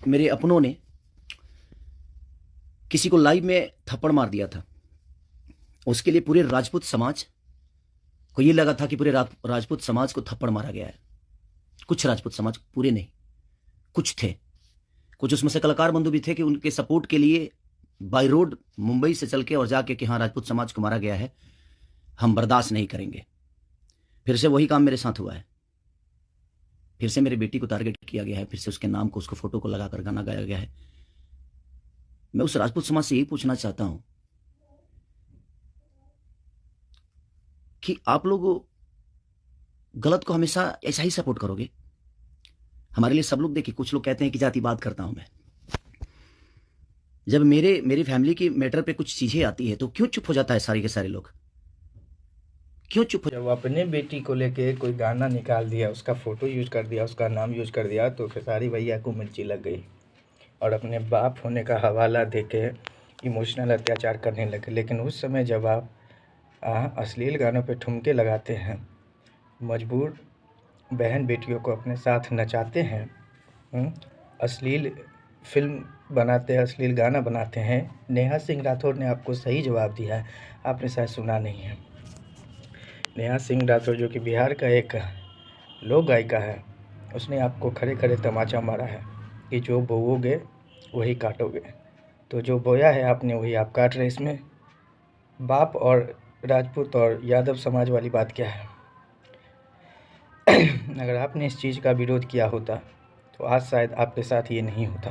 मेरे अपनों ने किसी को लाइव में थप्पड़ मार दिया था। उसके लिए पूरे राजपूत समाज को ये लगा था कि पूरे राजपूत समाज को थप्पड़ मारा गया है। कुछ राजपूत समाज, पूरे नहीं, कुछ थे। कुछ उसमें से कलाकार बंधु भी थे कि उनके सपोर्ट के लिए बाय रोड मुंबई से चल के और जाके कि हाँ राजपूत समाज को मारा गया है, हम बर्दाश्त नहीं करेंगे। फिर से वही काम मेरे साथ हुआ है। फिर से मेरी बेटी को टारगेट किया गया है, फिर से उसके नाम को, उसको फोटो को लगाकर गाना गाया गया है। मैं उस राजपूत समाज से यही पूछना चाहता हूं कि आप लोग गलत को हमेशा ऐसा ही सपोर्ट करोगे? हमारे लिए सब लोग, देखिए, कुछ लोग कहते हैं कि जातिवाद करता हूं मैं। जब मेरी फैमिली की मैटर पे कुछ चीजें आती है तो क्यों चुप हो जाता है सारे के सारे लोग? क्यों चुप हो? जब अपने बेटी को लेके कोई गाना निकाल दिया, उसका फ़ोटो यूज कर दिया, उसका नाम यूज कर दिया, तो खेसारी भैया को मिर्ची लग गई और अपने बाप होने का हवाला देके इमोशनल अत्याचार करने लगे। लेकिन उस समय जब आप अश्लील गानों पे ठुमके लगाते हैं, मजबूर बहन बेटियों को अपने साथ नचाते हैं, अश्लील फिल्म बनाते हैं, अश्लील गाना बनाते हैं, नेहा सिंह राठौर ने आपको सही जवाब दिया है। आपने शायद सुना नहीं है। नेहा सिंह राठौर जो कि बिहार का एक लोक गायिका है, उसने आपको खड़े खड़े तमाचा मारा है कि जो बोओगे वही काटोगे। तो जो बोया है आपने वही आप काट रहे। इसमें बाप और राजपूत और यादव समाज वाली बात क्या है? अगर आपने इस चीज़ का विरोध किया होता तो आज शायद आपके साथ ये नहीं होता।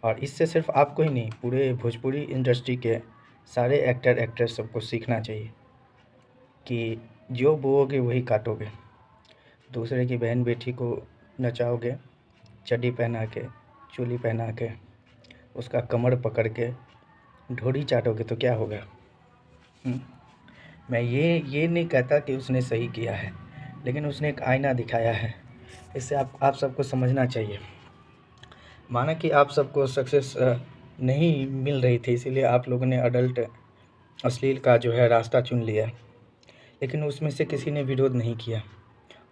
और इससे सिर्फ आपको ही नहीं, पूरे भोजपुरी इंडस्ट्री के सारे एक्टर एक्ट्रेस सबको सीखना चाहिए कि जो बोओगे वही काटोगे। दूसरे की बहन बेटी को नचाओगे, चड्डी पहना के, चोली पहना के, उसका कमर पकड़ के ढोरी चाटोगे तो क्या होगा? मैं ये नहीं कहता कि उसने सही किया है, लेकिन उसने एक आईना दिखाया है। इससे आप सबको समझना चाहिए। माना कि आप सबको सक्सेस नहीं मिल रही थी, इसीलिए आप लोगों ने अडल्ट अश्लील का जो है रास्ता चुन लिया, लेकिन उसमें से किसी ने विरोध नहीं किया।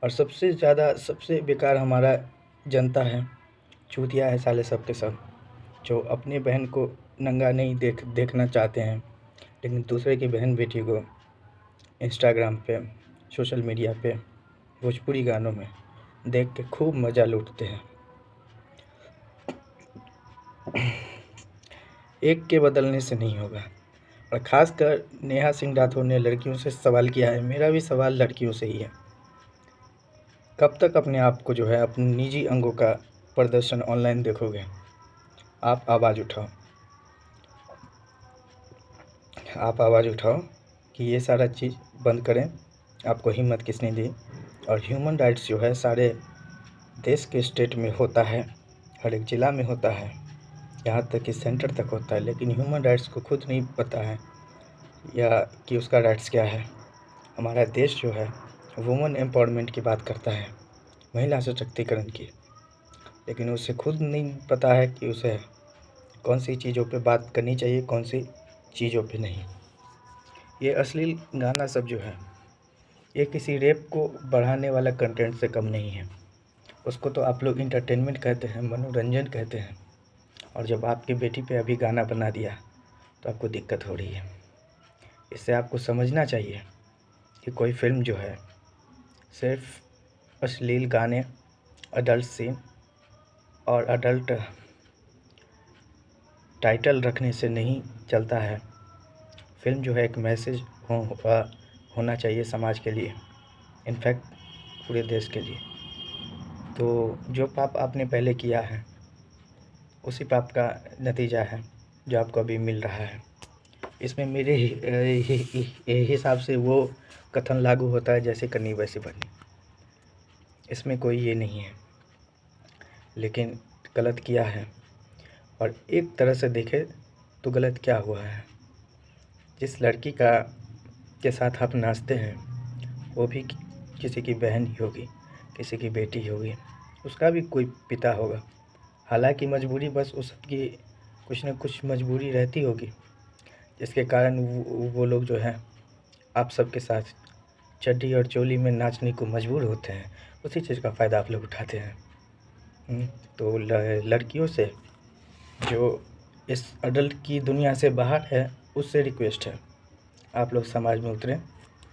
और सबसे ज़्यादा, सबसे बेकार हमारा जनता है, चूतिया है साले सब के सब, जो अपनी बहन को नंगा नहीं देखना चाहते हैं, लेकिन दूसरे की बहन बेटी को इंस्टाग्राम पे, सोशल मीडिया पे, भोजपुरी गानों में देख के खूब मज़ा लूटते हैं। एक के बदलने से नहीं होगा। और ख़ासकर नेहा सिंह राठौर ने लड़कियों से सवाल किया है, मेरा भी सवाल लड़कियों से ही है। कब तक अपने आप को जो है अपने निजी अंगों का प्रदर्शन ऑनलाइन देखोगे? आप आवाज़ उठाओ, आप आवाज़ उठाओ कि ये सारा चीज़ बंद करें। आपको हिम्मत किसने दी? और ह्यूमन राइट्स जो है सारे देश के स्टेट में होता है, हर एक ज़िला में होता है, यहाँ तक कि सेंटर तक होता है, लेकिन ह्यूमन राइट्स को खुद नहीं पता है या कि उसका राइट्स क्या है। हमारा देश जो है वुमेन एम्पावरमेंट की बात करता है, महिला सशक्तिकरण की, लेकिन उसे खुद नहीं पता है कि उसे कौन सी चीज़ों पे बात करनी चाहिए, कौन सी चीज़ों पे नहीं। ये अश्लील गाना सब जो है, ये किसी रेप को बढ़ाने वाला कंटेंट से कम नहीं है। उसको तो आप लोग इंटरटेनमेंट कहते हैं, मनोरंजन कहते हैं। और जब आपकी बेटी पे अभी गाना बना दिया तो आपको दिक्कत हो रही है। इससे आपको समझना चाहिए कि कोई फिल्म जो है सिर्फ अश्लील गाने, अडल्ट सीन और अडल्ट टाइटल रखने से नहीं चलता है। फिल्म जो है एक मैसेज होना चाहिए समाज के लिए, इनफैक्ट पूरे देश के लिए। तो जो पाप आपने पहले किया है उसी पाप का नतीजा है जो आपको अभी मिल रहा है। इसमें मेरे हिसाब से वो कथन लागू होता है, जैसे करनी वैसे भरनी। इसमें कोई ये नहीं है, लेकिन गलत किया है। और एक तरह से देखें तो गलत क्या हुआ है, जिस लड़की के साथ आप नाचते हैं वो भी किसी की बहन ही होगी, किसी की बेटी होगी, उसका भी कोई पिता होगा। हालांकि मजबूरी, बस उसकी कुछ न कुछ मजबूरी रहती होगी, जिसके कारण वो लोग जो हैं आप सबके साथ चड्डी और चोली में नाचने को मजबूर होते हैं। उसी चीज़ का फ़ायदा आप लोग उठाते हैं। तो लड़कियों से जो इस अडल्ट की दुनिया से बाहर है उससे रिक्वेस्ट है, आप लोग समाज में उतरें,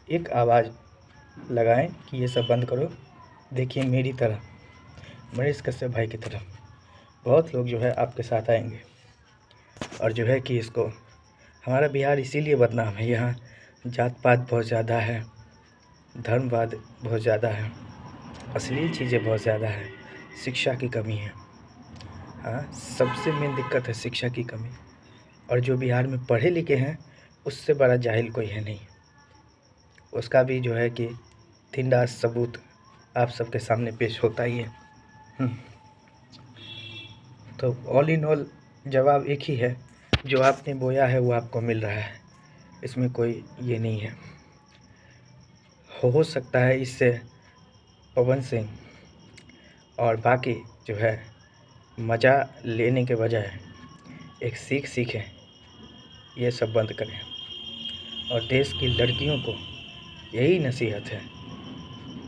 एक आवाज़ लगाएं कि ये सब बंद करो। देखिए मेरी तरह, मनीष कश्यप भाई की तरह बहुत लोग जो है आपके साथ आएंगे। और जो है कि इसको, हमारा बिहार इसीलिए बदनाम है, यहाँ जात पात बहुत ज़्यादा है, धर्मवाद बहुत ज़्यादा है, अश्लील चीज़ें बहुत ज़्यादा है, शिक्षा की कमी है। हाँ, सबसे मेन दिक्कत है शिक्षा की कमी। और जो बिहार में पढ़े लिखे हैं उससे बड़ा जाहिल कोई है नहीं। उसका भी जो है कि थिंडास सबूत आप सबके सामने पेश होता ही है। तो ऑल इन ऑल जवाब एक ही है, जो आपने बोया है वो आपको मिल रहा है, इसमें कोई ये नहीं है। हो सकता है इससे पवन सिंह और बाकी जो है मज़ा लेने के बजाय एक सीख सीखें, ये सब बंद करें। और देश की लड़कियों को यही नसीहत है,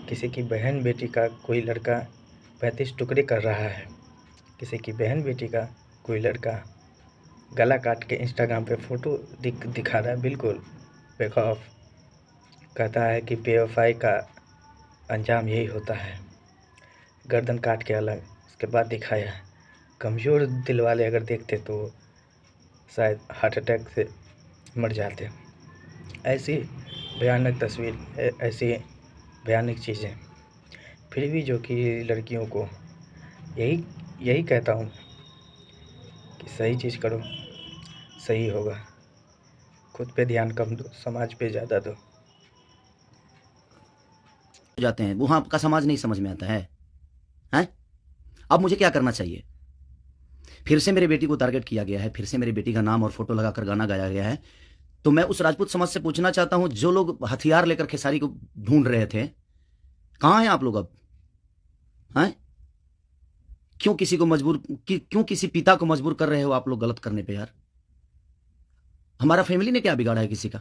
किसी की बहन बेटी का कोई लड़का 35 टुकड़े कर रहा है, किसी की बहन बेटी का कोई लड़का गला काट के इंस्टाग्राम पे फ़ोटो दिखा रहा है, बिल्कुल बेखौफ, कहता है कि बेवफाई का अंजाम यही होता है, गर्दन काट के अलग, उसके बाद दिखाया। कमज़ोर दिल वाले अगर देखते तो शायद हार्ट अटैक से मर जाते। ऐसी भयानक तस्वीर, ऐसी भयानक चीज़ें, फिर भी जो कि लड़कियों को यही कहता हूँ कि सही चीज़ करो, सही होगा। खुद पे ध्यान कम दो, समाज पे ज़्यादा दो। जाते हैं, वहां आपका समाज नहीं समझ में आता है। हैं? अब मुझे क्या करना चाहिए? फिर से मेरी बेटी को टारगेट किया गया है, फिर से मेरी बेटी का नाम और फोटो लगाकर गाना गाया गया है। तो मैं उस राजपूत समाज से पूछना चाहता हूं, जो लोग हथियार लेकर खेसारी को ढूंढ रहे थे, कहां हैं आप लोग अब? हैं? क्यों किसी पिता को मजबूर कर रहे हो आप लोग गलत करने पे? यार, हमारा फैमिली ने क्या बिगाड़ा है किसी का?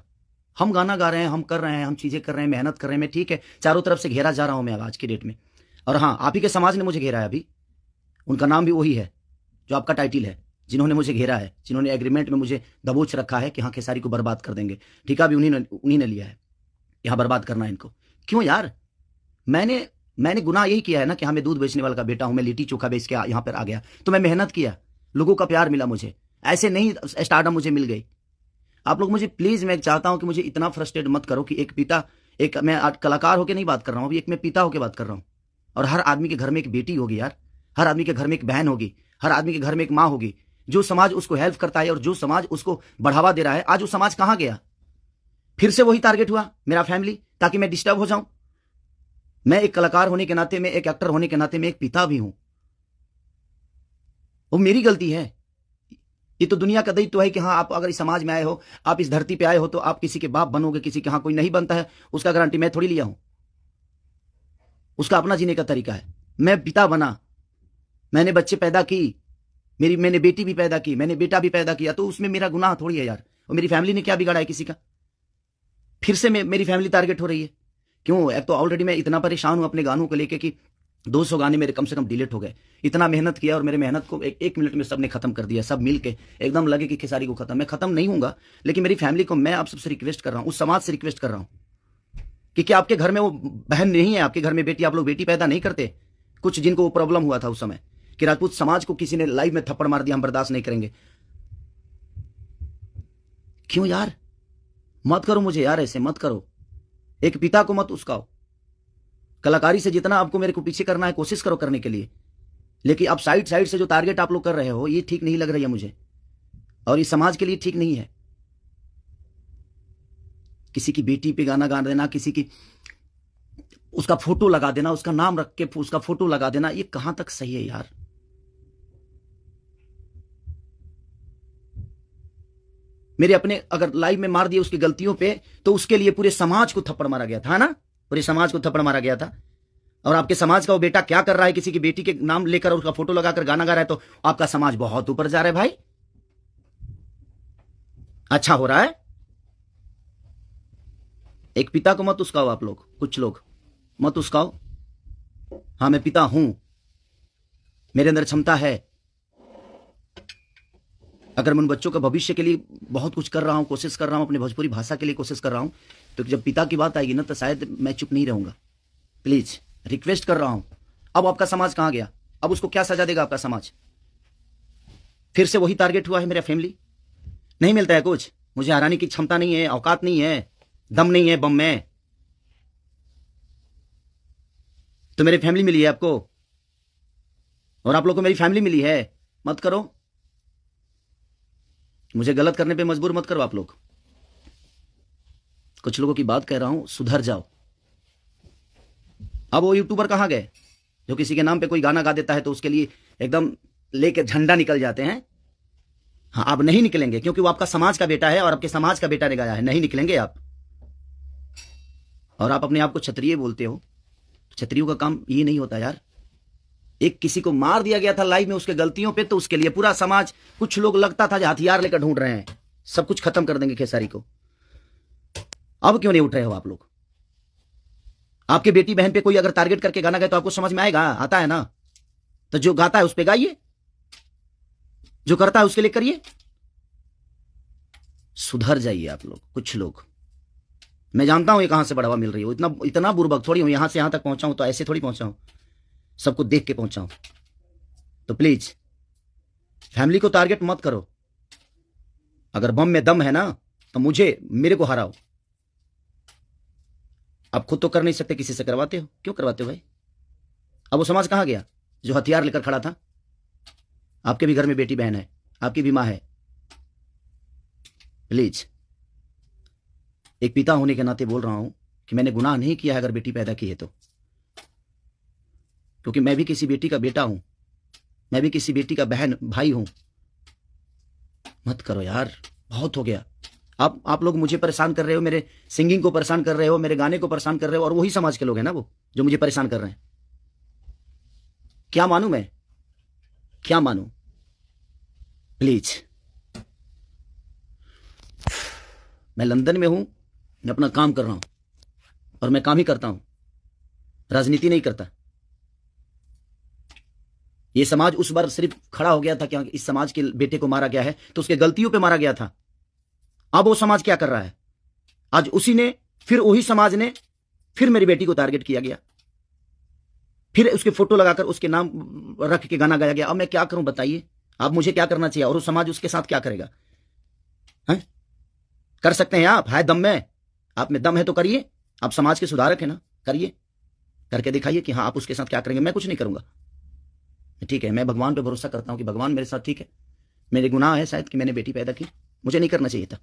हम गाना गा रहे हैं, हम कर रहे हैं, हम चीजें कर रहे हैं, मेहनत कर रहे हैं, मैं ठीक है, चारों तरफ से घेरा जा रहा हूं मैं आज की डेट में। और हाँ, आप ही के समाज ने मुझे घेरा है अभी, उनका नाम भी वही है जो आपका टाइटिल है, जिन्होंने मुझे घेरा है, जिन्होंने एग्रीमेंट में मुझे दबोच रखा है कि हाँ खेसारी को बर्बाद कर देंगे। ठेका भी उन्हीं ने लिया है, यहाँ बर्बाद करना है इनको। क्यों यार? मैंने गुनाह यही किया है ना कि हाँ मैं दूध बेचने वाला का बेटा हूं, मैं लिट्टी चोखा बेच के यहाँ पर आ गया, तो मैं मेहनत किया, लोगों का प्यार मिला मुझे, ऐसे नहीं स्टार्टअप मुझे मिल गई। आप लोग मुझे प्लीज, मैं चाहता हूं कि मुझे इतना फ्रस्ट्रेट मत करो कि एक पिता, एक मैं कलाकार होकर नहीं बात कर रहा हूं, अभी एक मैं पिता होकर बात कर रहा हूं। और हर आदमी के घर में एक बेटी होगी यार, हर आदमी के घर में एक बहन होगी, हर आदमी के घर में एक माँ होगी। जो समाज उसको हेल्प करता है और जो समाज उसको बढ़ावा दे रहा है, आज वो समाज कहां गया? फिर से वही टारगेट हुआ, मेरा फैमिली, ताकि मैं डिस्टर्ब हो जाऊं। मैं एक कलाकार होने के नाते, मैं एक एक्टर होने के नाते, मैं एक पिता भी हूं, वो मेरी गलती है। ये तो दुनिया का दायित्व है कि हाँ आप अगर इस समाज में आए हो, आप इस धरती पे आए हो, तो आप किसी के बाप बनोगे, किसी के। हाँ, कोई नहीं बनता है उसका गारंटी मैं थोड़ी लिया हूं, उसका अपना जीने का तरीका है। मैं पिता बना, मैंने बच्चे पैदा की, मैंने बेटी भी पैदा की, मैंने बेटा भी पैदा किया, तो उसमें मेरा गुनाह थोड़ी है यार। और मेरी फैमिली ने क्या बिगाड़ा है किसी का? फिर से मेरी फैमिली टारगेट हो रही है। क्यों? एक तो ऑलरेडी मैं इतना परेशान हूं अपने गानों को लेके कि 200 गाने मेरे कम से कम डिलीट हो गए। इतना मेहनत किया और मेरे मेहनत को एक मिनट में सबने खत्म कर दिया, सब मिल के एकदम लगे कि खेसारी को खत्म। मैं खत्म नहीं हूंगा, लेकिन मेरी फैमिली को मैं आप सबसे रिक्वेस्ट कर रहा हूं, उस समाज से रिक्वेस्ट कर रहा हूं कि क्या आपके घर में वो बहन नहीं है, आपके घर में बेटी, आप लोग बेटी पैदा नहीं करते? कुछ जिनको वो प्रॉब्लम हुआ था उस समय कि राजपूत समाज को किसी ने लाइव में थप्पड़ मार दिया, हम बर्दाश्त नहीं करेंगे। क्यों यार? मत करो मुझे यार, ऐसे मत करो, एक पिता को मत उस्काओ। कलाकारी से जितना आपको मेरे को पीछे करना है कोशिश करो करने के लिए, लेकिन आप साइड से जो टारगेट आप लोग कर रहे हो, ये ठीक नहीं लग रही है मुझे, और इस समाज के लिए ठीक नहीं है। किसी की बेटी पे गाना गा देना, किसी की उसका फोटो लगा देना, उसका नाम रख के उसका फोटो लगा देना, ये कहां तक सही है यार? मेरे अपने अगर लाइव में मार दिए उसकी गलतियों पे, तो उसके लिए पूरे समाज को थप्पड़ मारा गया था ना, पूरे समाज को थप्पड़ मारा गया था। और आपके समाज का वो बेटा क्या कर रहा है, किसी की बेटी के नाम लेकर उसका फोटो लगाकर गाना गा रहा है, तो आपका समाज बहुत ऊपर जा रहा है भाई, अच्छा हो रहा है। एक पिता को मत उस्काओ आप लोग, कुछ लोग मत उस्काओ। हाँ मैं पिता हूं, मेरे अंदर क्षमता है। अगर मैं उन बच्चों का भविष्य के लिए बहुत कुछ कर रहा हूं, कोशिश कर रहा हूं, अपनी भोजपुरी भाषा के लिए कोशिश कर रहा हूं, तो जब पिता की बात आएगी ना तो शायद मैं चुप नहीं रहूंगा। प्लीज रिक्वेस्ट कर रहा हूं। अब आपका समाज कहां गया? अब उसको क्या सजा देगा आपका समाज? फिर से वही टारगेट हुआ है मेरा फैमिली। नहीं मिलता है कुछ, मुझे हराने की क्षमता नहीं है, औकात नहीं है, दम नहीं है बम में। तो मेरी फैमिली मिली है आपको, और आप लोग को मेरी फैमिली मिली है। मत करो, मुझे गलत करने पे मजबूर मत करो आप लोग। कुछ लोगों की बात कह रहा हूं, सुधर जाओ। अब वो यूट्यूबर कहां गए जो किसी के नाम पे कोई गाना गा देता है तो उसके लिए एकदम लेके झंडा निकल जाते हैं? हाँ, आप नहीं निकलेंगे क्योंकि वो आपका समाज का बेटा है और आपके समाज का बेटा ने गाया है। नहीं निकलेंगे आप। और आप अपने आप को क्षत्रिय बोलते हो। क्षत्रियों का काम ये नहीं होता यार। एक किसी को मार दिया गया था लाइव में उसके गलतियों पे, तो उसके लिए पूरा समाज, कुछ लोग लगता था हथियार लेकर ढूंढ रहे हैं, सब कुछ खत्म कर देंगे खेसारी को। अब क्यों नहीं उठ रहे हो आप लोग? आपके बेटी बहन पे कोई अगर टारगेट करके गाना गाए तो आपको समझ में आएगा? आता है ना? तो जो गाता है उस पे गाइए, जो करता है उसके लिए करिए। सुधर जाइए आप लोग। कुछ लोग, मैं जानता हूं ये कहां से बढ़ावा मिल रही हो। इतना बुर्बक थोड़ी हूं, यहां से यहां तक पहुंचा हूं तो ऐसे थोड़ी पहुंचा हूं, सबको देख के पहुंचा हूं। तो प्लीज फैमिली को टारगेट मत करो। अगर बम में दम है ना तो मेरे को हराओ। आप खुद तो कर नहीं सकते, किसी से करवाते हो। क्यों करवाते हो भाई? अब वो समाज कहां गया जो हथियार लेकर खड़ा था? आपके भी घर में बेटी बहन है, आपकी भी मां है। प्लीज, एक पिता होने के नाते बोल रहा हूं कि मैंने गुनाह नहीं किया है अगर बेटी पैदा की है तो, क्योंकि मैं भी किसी बेटी का बेटा हूं, मैं भी किसी बेटी का बहन भाई हूं। मत करो यार, बहुत हो गया। आप लोग मुझे परेशान कर रहे हो, मेरे सिंगिंग को परेशान कर रहे हो, मेरे गाने को परेशान कर रहे हो, और वही समाज के लोग हैं ना वो जो मुझे परेशान कर रहे हैं। क्या मानूं मैं? क्या मानूं? प्लीज, मैं लंदन में हूं, मैं अपना काम कर रहा हूं और मैं काम ही करता हूं, राजनीति नहीं करता। ये समाज उस बार सिर्फ खड़ा हो गया था कि इस समाज के बेटे को मारा गया है तो उसके गलतियों पे मारा गया था। अब वो समाज क्या कर रहा है? आज उसी ने, फिर वही समाज ने, फिर मेरी बेटी को टारगेट किया गया, फिर उसके फोटो लगाकर उसके नाम रख के गाना गाया गया। अब मैं क्या करूं बताइए? आप मुझे क्या करना चाहिए और वो समाज उसके साथ क्या करेगा? हैं? कर सकते हैं आप? है दम में? आप में दम है तो करिए। आप समाज के सुधारक है ना, करिए, करके दिखाइए कि हाँ आप उसके साथ क्या करेंगे। मैं कुछ नहीं करूंगा, ठीक है। मैं भगवान पे भरोसा करता हूं कि भगवान मेरे साथ ठीक है। मेरे गुनाह है शायद कि मैंने बेटी पैदा की, मुझे नहीं करना चाहिए था,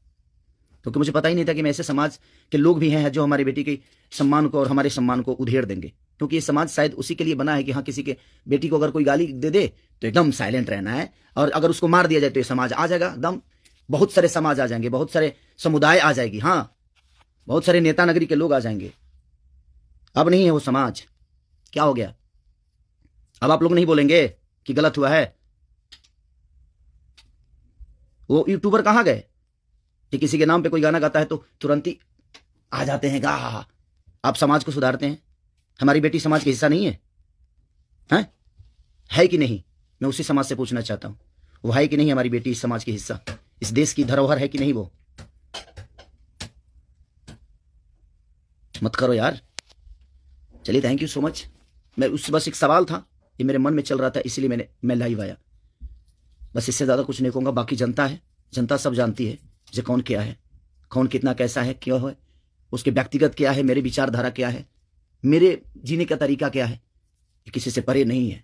क्योंकि मुझे पता ही नहीं था कि मैं ऐसे समाज के लोग भी हैं जो हमारी बेटी के सम्मान को और हमारे सम्मान को उधेड़ देंगे। क्योंकि ये समाज शायद उसी के लिए बना है कि हाँ, किसी के बेटी को अगर कोई गाली दे दे तो एकदम साइलेंट रहना है, और अगर उसको मार दिया जाए तो ये समाज आ जाएगा एकदम। बहुत सारे समाज आ जाएंगे, बहुत सारे समुदाय आ जाएगी, हाँ, बहुत सारे नेता नगरी के लोग आ जाएंगे। अब नहीं है वो समाज। क्या हो गया? अब आप लोग नहीं बोलेंगे कि गलत हुआ है? वो यूट्यूबर कहां गए कि किसी के नाम पे कोई गाना गाता है तो तुरंत ही आ जाते हैं गा? आप समाज को सुधारते हैं। हमारी बेटी समाज का हिस्सा नहीं है? हैं? है कि नहीं? मैं उसी समाज से पूछना चाहता हूं, वो है कि नहीं हमारी बेटी इस समाज की हिस्सा? इस देश की धरोहर है कि नहीं वो? मत करो यार। चलिए, थैंक यू सो मच। बस एक सवाल था, ये मेरे मन में चल रहा था, इसलिए मैं लाइव आया। बस इससे ज़्यादा कुछ नहीं कहूँगा। बाकी जनता है, जनता सब जानती है जो कौन क्या है, कौन कितना कैसा है, क्यों है, उसके व्यक्तिगत क्या है, मेरे विचारधारा क्या है, मेरे जीने का तरीका क्या है, ये किसी से परे नहीं है।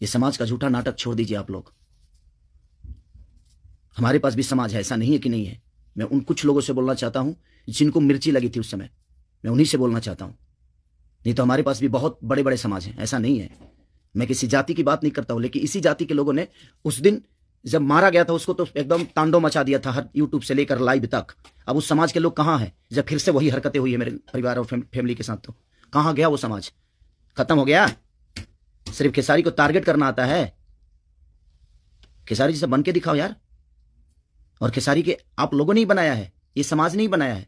ये समाज का झूठा नाटक छोड़ दीजिए आप लोग। हमारे पास भी समाज है, ऐसा नहीं है कि नहीं है। मैं उन कुछ लोगों से बोलना चाहता हूं जिनको मिर्ची लगी थी उस समय, मैं उन्हीं से बोलना चाहता हूं। नहीं तो हमारे पास भी बहुत बड़े बड़े समाज हैं, ऐसा नहीं है। मैं किसी जाति की बात नहीं करता हूं, लेकिन इसी जाति के लोगों ने उस दिन जब मारा गया था उसको तो एकदम तांडव मचा दिया था, हर यूट्यूब से लेकर लाइव तक। अब उस समाज के लोग कहां हैं? जब फिर से वही हरकतें हुई है मेरे परिवार और फैमिली के साथ, तो कहां गया वो समाज? खत्म हो गया? सिर्फ खेसारी को टारगेट करना आता है? खेसारी जी से बन के दिखाओ यार। और खेसारी के आप लोगों ने ही बनाया है, ये समाज नहीं बनाया है।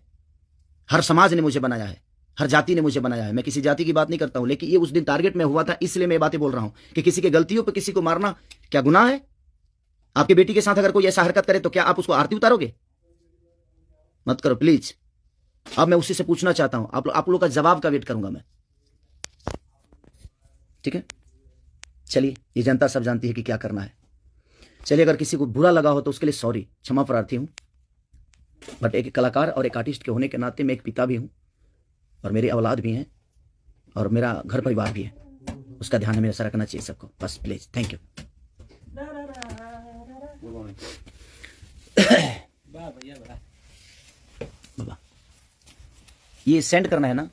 हर समाज ने मुझे बनाया है, हर जाति ने मुझे बनाया है, मैं किसी जाति की बात नहीं करता हूं, लेकिन ये उस दिन टारगेट में हुआ था, इसलिए मैं बातें बोल रहा हूं कि किसी की गलतियों पे किसी को मारना क्या गुनाह है? आपकी बेटी के साथ अगर कोई ऐसा हरकत करे तो क्या आप उसको आरती उतारोगे? मत करो प्लीज। अब मैं उसी से पूछना चाहता हूं, आप लोग का जवाब का वेट करूंगा मैं, ठीक है? चलिए, ये जनता सब जानती है कि क्या करना है। चलिए, अगर किसी को बुरा लगा हो तो उसके लिए सॉरी, क्षमा प्रार्थी हूं, बट एक कलाकार और एक आर्टिस्ट के होने के नाते मैं एक पिता भी हूं और मेरी औलाद भी है और मेरा घर परिवार भी है, उसका ध्यान हमेशा रखना चाहिए सबको, बस प्लीज। Thank you. बाबा, ये सेंड करना है ना?